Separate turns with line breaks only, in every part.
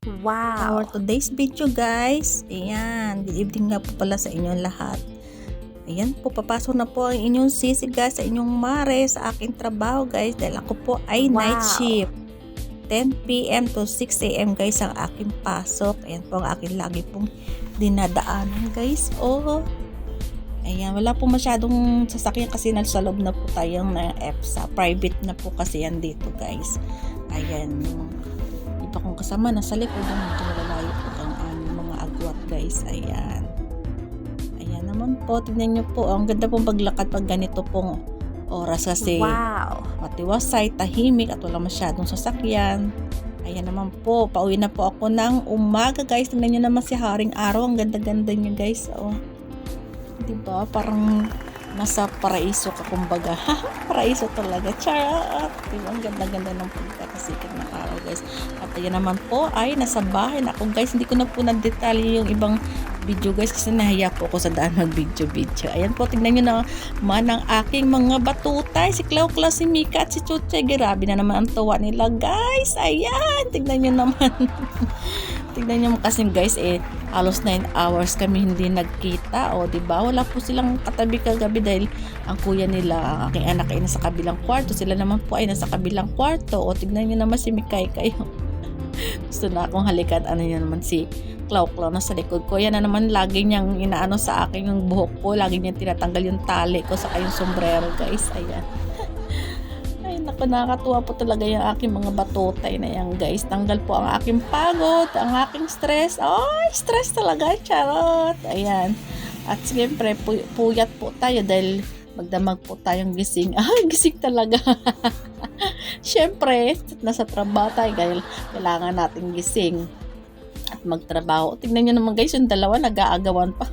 For
Wow!
today's video guys, ayan, good evening nga po pala sa inyong lahat. Ayan po, papasok na po ang inyong sisi guys sa inyong mare sa aking trabaho guys dahil ako po ay night
Wow!
shift. 10 PM to 6 AM guys ang aking pasok. Ayan po ang aking lagi pong dinadaanan guys. Oh, ayan, wala po masyadong sasakyan kasi nasa loob na po tayong na EPSA. Private na po kasi yan dito guys. Ayan, iba kong kasama nasa likod ng malalayo po ang mga agwat guys. Ayan. Ayan naman po, tignan nyo po. Ang ganda pong paglakad pag ganito pong oras kasi
Wow!
matiwasay, tahimik at wala masyadong sasakyan. Ayan naman po, pauwi na po ako ng umaga guys. Tignan nyo naman si Haring Araw. Ang ganda-ganda niya guys. Oh. Diba? Parang nasa paraiso ka kumbaga. Paraiso talaga. Charot! Diba? Ang ganda-ganda ng pagkakasikat ng araw guys. At ayan naman po ay nasa bahay na ako guys. Hindi ko na po na-detalye yung ibang video guys kasi nahiya po ako sa daan mag-video. Ayan po, tignan nyo naman ang aking mga batutay. Si Clau, si Mika at si Chuche. Grabe na naman ang tuwa nila guys. Ayan, tignan nyo naman. Tignan nyo kasi guys, halos 9 hours kami hindi nagkita. O diba, wala po silang katabi kagabi dahil ang kuya nila, ang aking anak ay nasa kabilang kwarto. Sila naman po ay nasa kabilang kwarto. O tignan nyo naman si Mikay kayo. Gusto na akong halikan. Ano yun naman si Clau nasa likod ko. Yan na naman lagi niyang inaano sa akin yung buhok ko. Lagi niyang tinatanggal yung tali ko saka yung sombrero guys. Ayan. Ay naku, nakakatuwa po talaga yung aking mga batutay na yan guys. Tanggal po ang aking pagod, ang aking stress. Ay, stress talaga. Charot. Ayan. At siyempre puyat po tayo dahil magdamag po tayong gising. Ay, gising talaga. Siyempre, nasa trabaho tayo dahil kailangan nating gising at magtrabaho. Tignan nyo naman guys, yung dalawa nag-aagawan pa.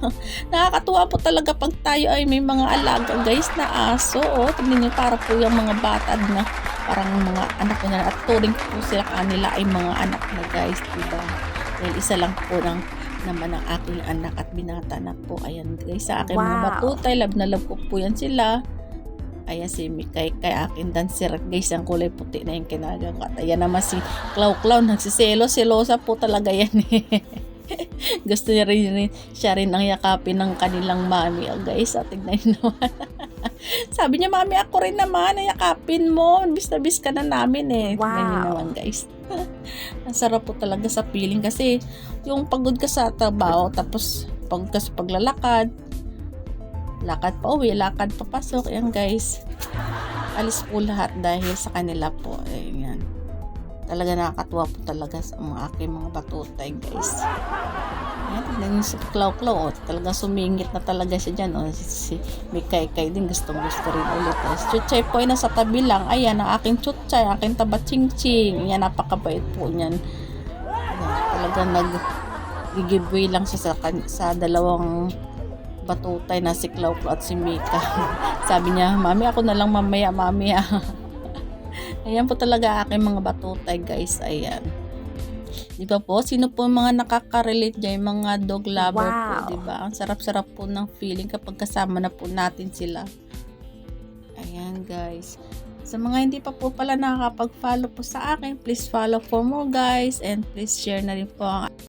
Nakakatuwa po talaga pag tayo ay may mga alaga guys na aso. Oh, tignan nyo, para po yung mga bata na parang mga anak na at turing po sila kanila ay mga anak na guys, diba? Dahil isa lang po naman ang aking anak at binata na po. Ayan guys, sa aking mga batutay, love na love ko po yan sila. Ayan si Mikay kay akin dancer guys, ang kulay puti na yung kinagangat. Ayan naman si Clau, selosa po talaga yan eh. Gusto niya rin siya rin ang yakapin ng kanilang mami. Oh, guys, tignan naman. Sabi niya, mami ako rin naman, yakapin mo. Bis na bis ka na namin eh.
Wow.
Tignan niyo naman guys. Ang sarap po talaga sa feeling kasi yung pagod ka sa trabaho tapos pagod ka sa paglalakad, lakad pa uwi, lakad papasok. Ayan guys, alis po lahat dahil sa kanila po. Ayan, talaga nakakatuwa po talaga sa mga aking mga batutay guys. Ayan, tignan nyo si Clau. Oh, talagang sumingit na talaga siya dyan. Oh, si Mikay din gustong gusto rin ulit. Si Chuchay po ay nasa tabi lang. Ayan ang aking Chuchay, aking taba ching-ching. Ayan, napakabait po niyan. Ayan, talagang nag-giveaway lang siya sa dalawang batutay na si Clau at si Mika. Sabi niya, mami ako na lang mamaya, mami. Ayan po talaga aking mga batutay guys. Ayan, di ba po, sino po mga nakaka-relate dyan, mga dog lover po,
Wow.
di ba? Ang sarap-sarap po ng feeling kapag kasama na po natin sila. Ayan guys, sa mga hindi pa po pala nakakapag-follow po sa akin, please follow for more guys, and please share na rin po ang